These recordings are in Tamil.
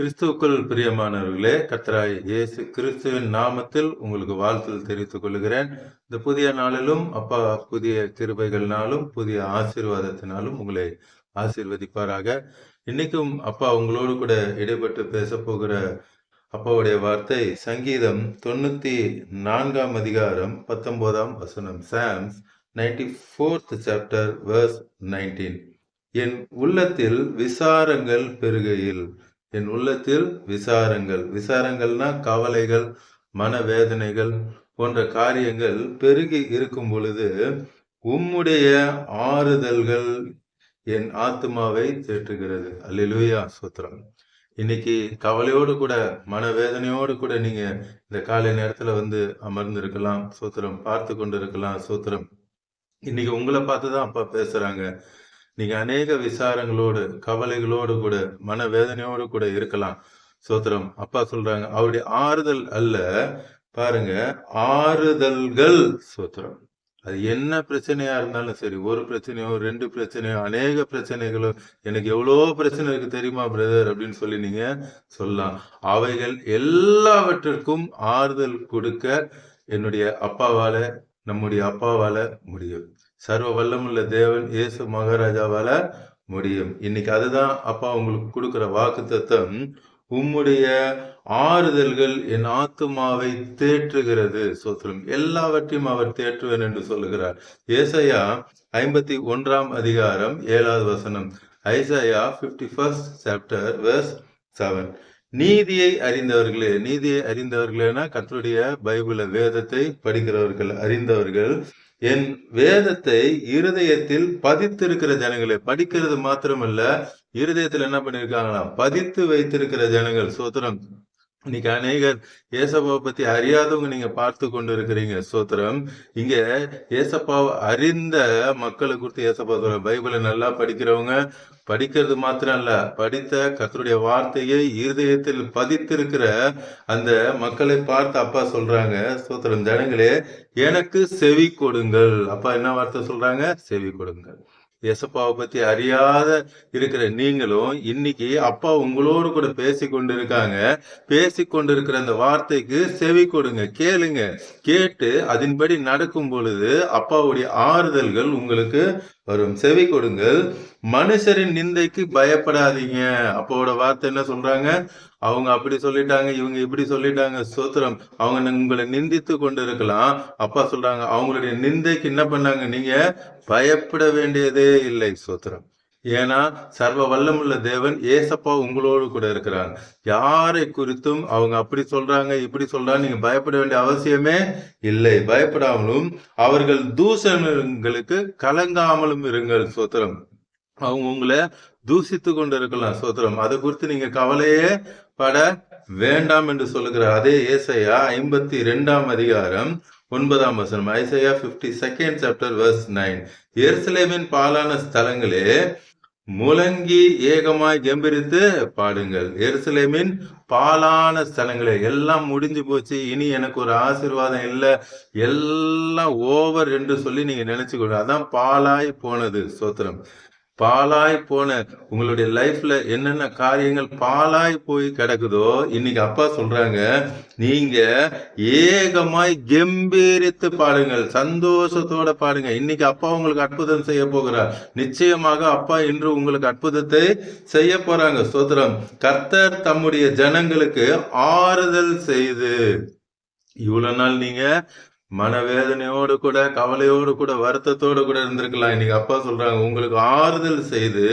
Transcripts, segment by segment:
கிறிஸ்துவுக்குள் பிரியமானவர்களே, கர்த்தராகிய இயேசு கிறிஸ்துவின் நாமத்தில் உங்களுக்கு வாழ்த்துதல் தெரிவித்துக் கொள்கிறேன். இந்த புதிய நாளிலும் அப்பா புதிய கிருபைகளினாலும் புதிய ஆசீர்வாதத்தினாலும் உங்களை ஆசீர்வதிப்பாராக. இன்னைக்கும் அப்பா உங்களோடு கூட இடைப்பட்டு பேச போகிற அப்பாவுடைய வார்த்தை சங்கீதம் 94 அதிகாரம் 19 வசனம். Psalms 94th chapter verse 19. என் உள்ளத்தில் விசாரங்கள் பெருகையில். என் உள்ளத்தில் விசாரங்கள்னா கவலைகள், மனவேதனைகள் போன்ற காரியங்கள் பெருகி இருக்கும் பொழுது உம்முடைய ஆறுதல்கள் என் ஆத்துமாவை தேற்றுகிறது. அல்லேலூயா, ஸ்தோத்திரம். இன்னைக்கு கவலையோடு கூட மனவேதனையோடு கூட நீங்க இந்த காலை நேரத்துல வந்து அமர்ந்து இருக்கலாம், ஸ்தோத்திரம். பார்த்து கொண்டு இருக்கலாம், ஸ்தோத்திரம். இன்னைக்கு உங்களை பார்த்துதான் அப்பா பேசுறாங்க. நீங்க அநேக விசாரங்களோடு கவலைகளோடு கூட மனவேதனையோடு கூட இருக்கலாம், ஸ்தோத்திரம். அப்பா சொல்றாங்க அவருடைய ஆறுதல் அல்ல, பாருங்க, ஆறுதல்கள், ஸ்தோத்திரம். அது என்ன பிரச்சனையா இருந்தாலும் சரி, ஒரு பிரச்சனையோ 2 பிரச்சனையோ அநேக பிரச்சனைகளோ, எனக்கு எவ்வளோ பிரச்சனை இருக்கு தெரியுமா பிரதர் அப்படின்னு சொல்லி நீங்க சொல்லலாம். அவைகள் எல்லாவற்றிற்கும் ஆறுதல் கொடுக்க என்னுடைய அப்பாவால, நம்முடைய அப்பாவால முடியும். சர்வ வல்லமுள்ள தேவன் இயேசு மகாராஜாவால முடியும். இன்னைக்கு அதுதான் அப்பா உங்களுக்கு கொடுக்கிற வாக்குத்தத்தம். உம்முடைய ஆறுதல்கள் என் ஆத்துமாவை தேற்றுகிறது, ஸ்தோத்திரம். எல்லாவற்றையும் அவர் தேற்றுவேன் என்று சொல்லுகிறார். ஏசாயா 51 அதிகாரம் 7வது வசனம். Isaiah 51st chapter verse 7. நீதியை அறிந்தவர்களேனா கர்த்தருடைய பைபிள வேதத்தை படிக்கிறவர்கள், அறிந்தவர்கள். என் வேதத்தை இருதயத்தில் பதித்திருக்கிற ஜனங்களே, படிக்கிறது மாத்திரமல்ல, இருதயத்தில் என்ன பண்ணிருக்காங்களா, பதித்து வைத்திருக்கிற ஜனங்கள், ஸ்தோத்திரம். இன்னைக்கு அநேகர் ஏசப்பாவை பத்தி அறியாதவங்க நீங்க பார்த்து கொண்டு இருக்கிறீங்க, ஸ்தோத்திரம். இங்க ஏசப்பாவை அறிந்த மக்களை குறித்து ஏசப்பா சொல்ற, பைபிளை நல்லா படிக்கிறவங்க, படிக்கிறது மாத்திரம் இல்ல, படித்த கர்த்தருடைய வார்த்தையை இருதயத்தில் பதித்திருக்கிற அந்த மக்களை பார்த்து அப்பா சொல்றாங்க, ஸ்தோத்திரம். ஜனங்களே எனக்கு செவி கொடுங்கள். அப்பா என்ன வார்த்தை சொல்றாங்க? செவி கொடுங்கள். ஏசப்பாவை பத்தி அறியாத இருக்கிற நீங்களும் இன்னைக்கு அப்பா உங்களோடு கூட பேசிக்கொண்டிருக்கிற அந்த வார்த்தைக்கு செவி கொடுங்க, கேளுங்க. கேட்டு அதன்படி நடக்கும் பொழுது அப்பாவுடைய ஆறுதல்கள் உங்களுக்கு வரும். செவி கொடுங்கள். மனுஷரின் நிந்தைக்கு பயப்படாதீங்க. அப்பாவோட வார்த்தை என்ன சொல்றாங்க? அவங்க அப்படி சொல்லிட்டாங்க, இவங்க இப்படி சொல்லிட்டாங்க, ஸ்தோத்திரம். அவங்க உங்களை நிந்தித்து கொண்டு இருக்கலாம். அப்பா சொல்றாங்க அவங்களுடைய நிந்தைக்கு என்ன பண்ணாங்க? நீங்க பயப்பட வேண்டியதே இல்லை, ஸ்தோத்திரம். ஏன்னா சர்வ வல்லமுள்ள தேவன் ஏசப்பா உங்களோடு கூட இருக்கிறாங்க. யாரை குறித்தும் அவங்க அப்படி சொல்றாங்க இப்படி சொல்றாங்க நீங்க பயப்பட வேண்டிய அவசியமே இல்லை. பயப்படாமலும் அவர்கள் தூஷணங்களுக்கு கலங்காமலும் இருங்கள், ஸ்தோத்திரம். அவங்க உங்களை தூசித்து கொண்டு இருக்கலாம், ஸ்தோத்திரம். அதை குறித்து நீங்க கவலையே பட வேண்டாம் என்று சொல்லுகிறார். அதே ஏசாயா 52 அதிகாரம் 9 வசனம். Isaiah 52nd chapter verse 9. எருசலேமின் பாலான ஸ்தலங்களே முழங்கி ஏகமாய் கெம்பீரித்து பாடுங்கள். எருசலேமின் பாலான ஸ்தலங்களே, எல்லாம் முடிஞ்சு போச்சு, இனி எனக்கு ஒரு ஆசீர்வாதம் இல்லை, எல்லாம் ஓவர் என்று சொல்லி நீங்க நினைச்சுக்கொள்ள, அதான் பாலாய் போனது, ஸ்தோத்திரம். பாலாய் போன உங்களுடைய லைஃப்ல என்னென்ன காரியங்கள் பாலாய் போய் கிடக்குதோ, இன்னைக்கு அப்பா சொல்றாங்க நீங்க ஏகமாய் கெம்பீரித்து பாடுங்கள், சந்தோஷத்தோட பாடுங்க. இன்னைக்கு அப்பா உங்களுக்கு அற்புதம் செய்ய போகிறார். நிச்சயமாக அப்பா இன்று உங்களுக்கு அற்புதத்தை செய்ய போறாங்க, ஸ்தோத்திரம். கர்த்தர் தம்முடைய ஜனங்களுக்கு ஆறுதல் செய்து, இவ்வளவு நாள் நீங்க மனவேதனையோடு கூட கவலையோடு கூட வருத்தத்தோடு கூட இருந்திருக்கலாம். இன்னைக்கு அப்பா சொல்றாங்க உங்களுக்கு ஆறுதல் செய்து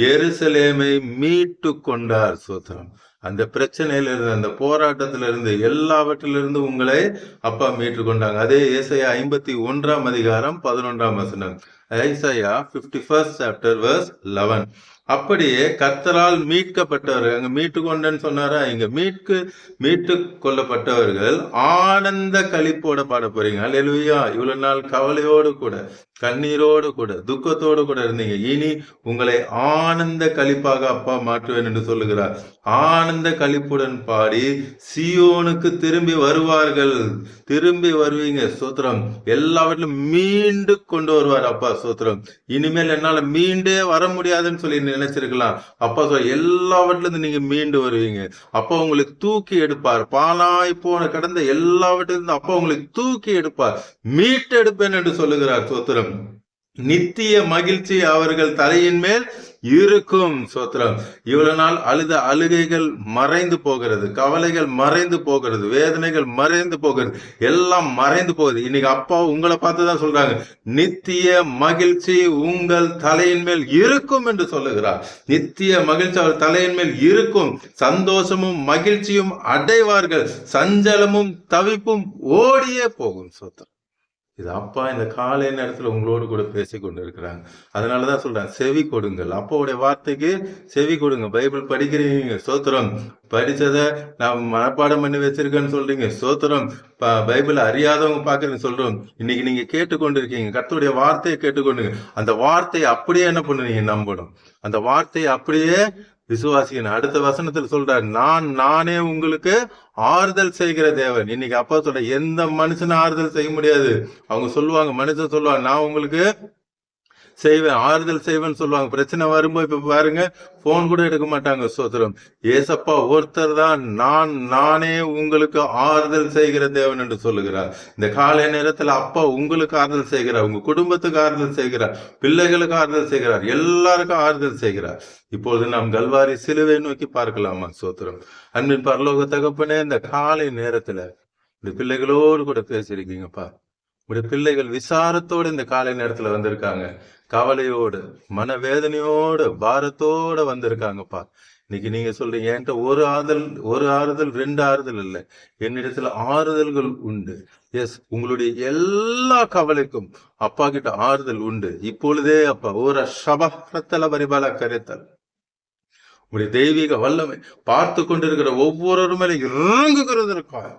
எருசலேமை மீட்டு கொண்டார், ஸ்தோத்திரம். அந்த பிரச்சனையில இருந்து, அந்த போராட்டத்தில இருந்து, எல்லாவற்றிலிருந்து உங்களை அப்பா மீட்டு கொண்டாங்க. அதே ஏசாயா 51 அதிகாரம் 11 வசனம். Isaiah 51st chapter verse 11. அப்படியே கர்த்தரால் மீட்கப்பட்டவர்கள், அங்க மீட்டு கொண்டேன்னு சொன்னாரா, இங்க மீட்டு கொள்ளப்பட்டவர்கள் ஆனந்த களிப்போட பாட போறீங்க. அல்லேலூயா. இவ்வளவு நாள் கவலையோடு கூட கண்ணீரோடு கூட துக்கத்தோடு கூட இருந்தீங்க, இனி உங்களை ஆனந்த களிப்பாக அப்பா மாற்றுவேன் என்று சொல்லுகிறார். ஆனந்த களிப்புடன் பாடி சியோனுக்கு திரும்பி வருவார்கள். திரும்பி வருவீங்க, ஸ்தோத்திரம். எல்லாவற்றிலும் மீண்டு கொண்டு வருவார் அப்பா, ஸ்தோத்திரம். இனிமேல் என்னால மீண்டே வர முடியாதுன்னு சொல்லி நினைச்சிருக்கலாம். அப்பா எல்லாவற்றில இருந்து நீங்க மீண்டு வருவீங்க. அப்பா உங்களுக்கு தூக்கி எடுப்பார். பாலாய் போன கடந்த எல்லாவற்றிலிருந்து அப்பா உங்களுக்கு தூக்கி எடுப்பார். மீட்டு எடுப்பேன் என்று சொல்லுகிறார். சோத்திரம். நித்திய மகிழ்ச்சி அவர்கள் தலையின் மேல் இருக்கும். சோத்திரம். இவ்வளவு நாள் அழுத அழுகைகள் மறைந்து போகிறது, கவலைகள் மறைந்து போகிறது, வேதனைகள் மறைந்து போகிறது, எல்லாம் மறைந்து போகுது. இன்னைக்கு அப்பா உங்களை பார்த்துதான் சொல்றாங்க, நித்திய மகிழ்ச்சி உங்கள் தலையின் மேல் இருக்கும் என்று சொல்லுகிறார். நித்திய மகிழ்ச்சி அவர் தலையின் மேல் இருக்கும். சந்தோஷமும் மகிழ்ச்சியும் அடைவார்கள், சஞ்சலமும் தவிப்பும் ஓடியே போகும். சோத்திரம். இது அப்பா இந்த காலை நேரத்துல உங்களோடு கூட பேசி கொண்டு இருக்கிறாங்க. அதனாலதான் சொல்றேன், செவி கொடுங்கள். அப்பாவுடைய வார்த்தைக்கு செவி கொடுங்க. பைபிள் படிக்கிறீங்க, சோத்திரம். படிச்சதை நான் மனப்பாடம் பண்ணி வச்சிருக்கேன்னு சொல்றீங்க, சோத்திரம். பைபிள் அறியாதவங்க பாக்குறீங்க, சொல்றோம். இன்னைக்கு நீங்க கேட்டுக்கொண்டிருக்கீங்க, கர்த்தருடைய வார்த்தையை கேட்டுக்கொண்டுங்க. அந்த வார்த்தையை அப்படியே என்ன பண்ணுவீங்க? நம்பணும். அந்த வார்த்தையை அப்படியே விசுவாசிக்கணும். அடுத்த வசனத்துல சொல்றாரு, நானே உங்களுக்கு ஆறுதல் செய்கிற தேவன். இன்னைக்கு அப்பா சொல்ற, எந்த மனுஷனும் ஆறுதல் செய்ய முடியாது. அவங்க சொல்லுவாங்க, மனுஷன் சொல்லுவாங்க, நான் உங்களுக்கு செய்வேன், ஆறுதல் செய்வேன்னு சொல்லுவாங்க. பிரச்சனை வரும்போது இப்ப பாருங்க, போன் கூட எடுக்க மாட்டாங்க. சோத்திரம். ஏசப்பா ஒருத்தர் தான் நானே உங்களுக்கு ஆறுதல் செய்கிற தேவன் என்று சொல்லுகிறார். இந்த காலை நேரத்துல அப்பா உங்களுக்கு ஆறுதல் செய்கிறார், உங்க குடும்பத்துக்கு ஆறுதல் செய்கிறார், பிள்ளைகளுக்கு ஆறுதல் செய்கிறார், எல்லாருக்கும் ஆறுதல் செய்கிறார். இப்பொழுது நாம் கல்வாரி சிலுவை நோக்கி பார்க்கலாமா? சோத்திரம். அன்பின் பரலோக தகப்பனே, இந்த காலை நேரத்துல இந்த பிள்ளைகளோடு கூட பேசியிருக்கீங்கப்பா. உடைய பிள்ளைகள் விசாரத்தோடு இந்த காலை நேரத்துல வந்திருக்காங்க. கவலையோடு, மனவேதனையோடு, பாரத்தோட வந்திருக்காங்கப்பா. இன்னைக்கு நீங்க சொல்றீங்க, என்கிட்ட ஒரு ஆறுதல் 2 ஆறுதல் இல்லை, என்னிடத்துல ஆறுதல்கள் உண்டு. எஸ், உங்களுடைய எல்லா கவலைக்கும் அப்பா கிட்ட ஆறுதல் உண்டு. இப்பொழுதே அப்பா ஒரு சபரத்தல பரிபால கரைத்தல் உங்களுடைய தெய்வீக வல்லமை பார்த்து கொண்டிருக்கிற ஒவ்வொரு மேல இறங்குகிறதற்காக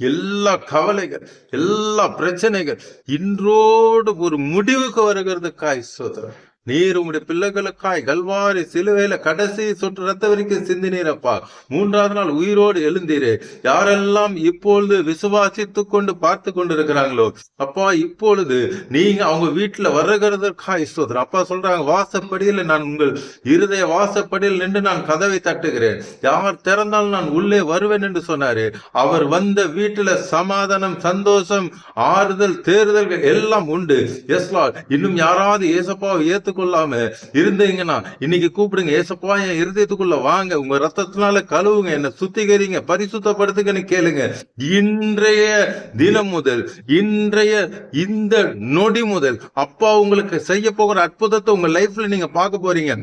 எல்லா கவலைகள், எல்லா பிரச்சனைகள் இன்றோடு ஒரு முடிவுக்கு வருகிறதுக்காய் சோதரன். நீர் உங்களுடைய பிள்ளைகளுக்காய் கல்வாரி சிலுவையில கடைசி சொட்டு ரத்த வரைக்கும் சிந்தினீரப்பா. 3ஆவது நாள் உயிரோடு எழுந்தீரே. யாரெல்லாம் இப்பொழுது விசுவாசித்து கொண்டு பார்த்து கொண்டு இருக்கிறாங்களோ அப்பா, இப்பொழுது நீங்க அவங்க வீட்டுல வருகிறதற்காய் சோதரன். அப்பா சொல்றாங்க, வாசப்படியில் நான் உங்கள் இருதய வாசப்படியில் நின்று நான் கதவை தட்டுகிறேன், யார் திறந்தாலும் நான் உள்ளே வருவேன் என்று சொன்னாரு. அவர் வந்த வீட்டுல சமாதானம், சந்தோஷம், ஆறுதல், தேர்தல்கள் எல்லாம் உண்டு. Yes Lord. இன்னும் யாராவது ஏசப்பாவை ஏத்துக்கொள்ளாம இருந்தீங்கன்னா இன்னைக்கு கூப்பிடுங்க, ஏசப்பா என் இருதயத்துக்குள்ள வாங்க, உங்க ரத்தத்தினால கழுவுங்க, என்ன சுத்திகரிங்க, பரிசுத்தப்படுத்துங்கன்னு கேளுங்க. இன்றைய தினம் முதல், இன்றைய இந்த நொடி முதல் அப்பா உங்களுக்கு செய்ய போகிற அற்புதத்தை உங்க லைஃப்ல நீங்க பார்க்க போறீங்க.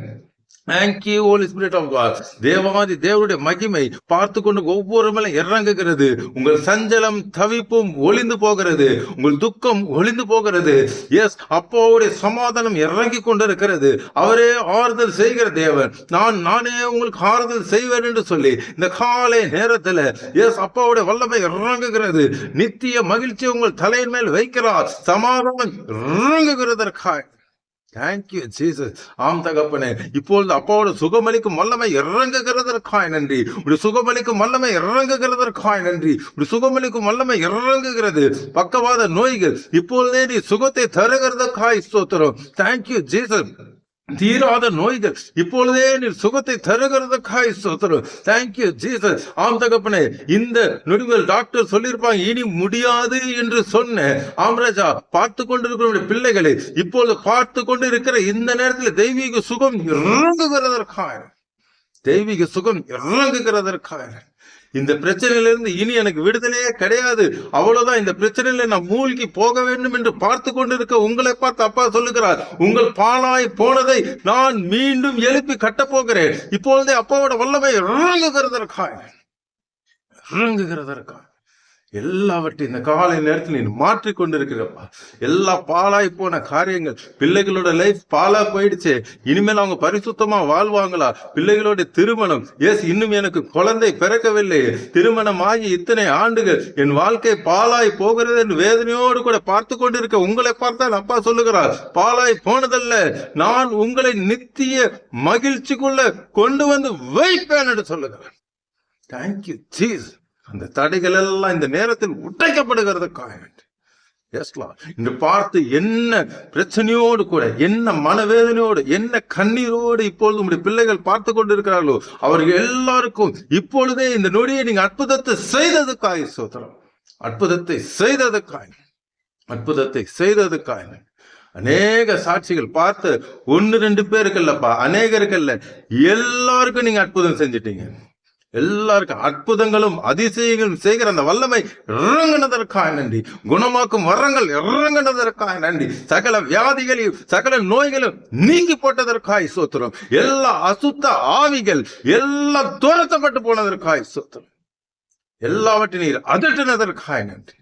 Thank you, Holy Spirit of God. தேவாதி தேவனுடைய மகிமை பார்த்து கொண்டு ஒவ்வொரு மேல இறங்குகிறது. உங்கள் சஞ்சலம் தவிப்பும் ஒளிந்து போகிறது, உங்கள் துக்கம் ஒளிந்து போகிறது. எஸ், அப்பாவுடைய சமாதானம் இறங்கி கொண்டிருக்கிறது. அவரே ஆறுதல் செய்கிற தேவன். நானே உங்களுக்கு ஆறுதல் செய்வேன் என்று சொல்லி இந்த காலை நேரத்துல எஸ் அப்பாவுடைய வல்லமை இறங்குகிறது. நித்திய மகிழ்ச்சி உங்கள் தலையின் மேல் வைக்கிறார். சமாதானம் இறங்குகிறதற்காக தேங்க்யூ ஜீசஸ். ஆம் தகப்பனே, இப்பொழுது அப்பாவோட சுகமளிக்கும் வல்லமை இறங்குகிறதற்காய் நன்றி. உடைய சுகமளிக்கும் வல்லமை இறங்குகிறதற்காய் நன்றி. உடைய சுகமளிக்கும் வல்லமை இறங்குகிறது. பக்கவாத நோய்கள் இப்பொழுதே நீ சுகத்தை தருகிறதற்காய் ஸ்தோத்திரம். Thank you Jesus. தீராத நோய்கள் இப்பொழுதே நீ சுகத்தை தருகிறதுக்காய் ஸ்தோத்திரம். Thank you Jesus. ஆம் தகப்பனே, இந்த நொடிகள் டாக்டர் சொல்லியிருப்பாங்க, இனி முடியாது என்று சொன்ன ஆம்ராஜா பார்த்து கொண்டிருக்கிற பிள்ளைகளை இப்பொழுது பார்த்து கொண்டு இருக்கிற இந்த நேரத்தில் தெய்வீக சுகம் இறங்குகிறதற்காக, தெய்வீக சுகம் இறங்குகிறதற்காக, இந்த பிரச்சனையிலிருந்து இனி எனக்கு விடுதலையே கிடையாது, அவ்வளவுதான், இந்த பிரச்சனையில நான் மூழ்கி போக வேண்டும் என்று பார்த்து கொண்டிருக்க உங்களை பார்த்து அப்பா சொல்லுகிறார், உங்கள் பாழாய் போனதை நான் மீண்டும் எழுப்பி கட்டப் போகிறேன். இப்பொழுதே அப்பாவோட வல்லமை இறங்குகிறதற்காக எல்லாவற்றையும் இந்த காலை நேரத்தில் நீ மாற்றிக் கொண்டிருக்கிறப்பா. எல்லா பாலாய் போன காரியங்கள், பிள்ளைகளோட லைஃப் பாலா போயிடுச்சு, இனிமேல் அவங்க பரிசுத்தமா வாழ்வாங்களா? பிள்ளைகளோட திருமணம், எஸ், இன்னும் எனக்கு குழந்தை பிறக்கவில்லை, திருமணம் ஆகி இத்தனை ஆண்டுகள் என் வாழ்க்கை பாலாய் போகிறது என்று வேதனையோடு கூட பார்த்து கொண்டிருக்க உங்களை பார்த்தால் அப்பா சொல்லுகிறார், பாலாய் போனதல்ல, நான் உங்களை நித்திய மகிழ்ச்சிக்குள்ள கொண்டு வந்து வைப்பேன் என்று சொல்லுகிறார். Thank you Jesus. அந்த தடைகள் எல்லாம் இந்த நேரத்தில் உடைக்கப்படுகிறதுக்காக இன்று பார்த்து என்ன பிரச்சனையோடு கூட, என்ன மனவேதனையோடு, என்ன கண்ணீரோடு இப்பொழுது உங்களுடைய பிள்ளைகள் பார்த்து கொண்டிருக்கிறார்களோ அவர்கள் எல்லாருக்கும் இப்பொழுதே இந்த நொடியை நீங்க அற்புதத்தை செய்ததுக்காய் ஸ்தோத்திரம். அற்புதத்தை செய்ததுக்காய் அநேக சாட்சிகள் பார்த்து 1-2 பேருக்கு இல்லப்பா, அநேகருக்கு இல்ல, எல்லாருக்கும் நீங்க அற்புதம் செஞ்சிட்டீங்க. எல்லாருக்கும் அற்புதங்களும் அதிசயங்களும் செய்கிற அந்த வல்லமை இறங்கினதற்காக நன்றி. குணமாக்கும் வரங்கள் இறங்கினதற்காக நன்றி. சகல வியாதிகளையும் சகல நோய்களும் நீங்கி போட்டதற்காய் ஸ்தோத்திரம். எல்லா அசுத்த ஆவிகள் எல்லாம் துரத்தப்பட்டு போனதற்காய் ஸ்தோத்திரம். எல்லாவற்றையும் நீர் அதட்டினதற்காக நன்றி.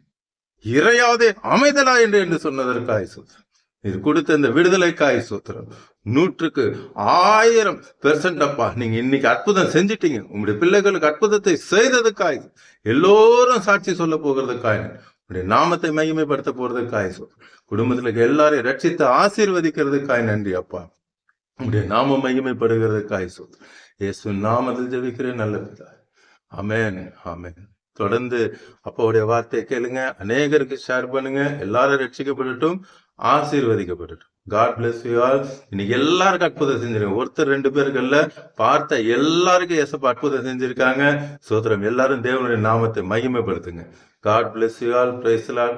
இறையாதே அமைதலா என்று சொன்னதற்காய் ஸ்தோத்திரம். இது கொடுத்த இந்த விடுதலைக்காய் ஸ்தோத்திரம். 100% அப்பா, நீங்க இன்னைக்கு அற்புதம் செஞ்சிட்டீங்க. உங்களுடைய பிள்ளைகளுக்கு அற்புதத்தை செய்ததுக்காய், எல்லோரும் சாட்சி சொல்ல போகிறதுக்காய், உங்களுடைய நாமத்தை மகிமைப்படுத்த போறதுக்காய், குடும்பத்துல எல்லாரையும் ரட்சித்து ஆசீர்வதிக்கிறதுக்காய் நன்றி அப்பா. உங்களுடைய நாம மகிமைப்படுகிறதுக்காய் இயேசு நாமத்தில் ஜெபிக்கிறேன் நல்ல பிதாவே. ஆமென், ஆமென். தொடர்ந்து அப்பாவுடைய வார்த்தையை கேளுங்க, அநேகருக்கு ஷேர் பண்ணுங்க. எல்லாரும் ரட்சிக்கப்படட்டும், ஆசீர்வதிக்கப்படட்டும். God bless you all. இன்னைக்கு எல்லாருக்கும் அற்புதம் செஞ்சிருக்காங்க. 1-2 பேருக்குல்ல, பார்த்த எல்லாருக்கும் இயேசப்பா அற்புதம் செஞ்சிருக்காங்க. ஸ்தோத்திரம். எல்லாரும் தேவனுடைய நாமத்தை மகிமைப்படுத்துங்க. God bless you all. Praise the Lord.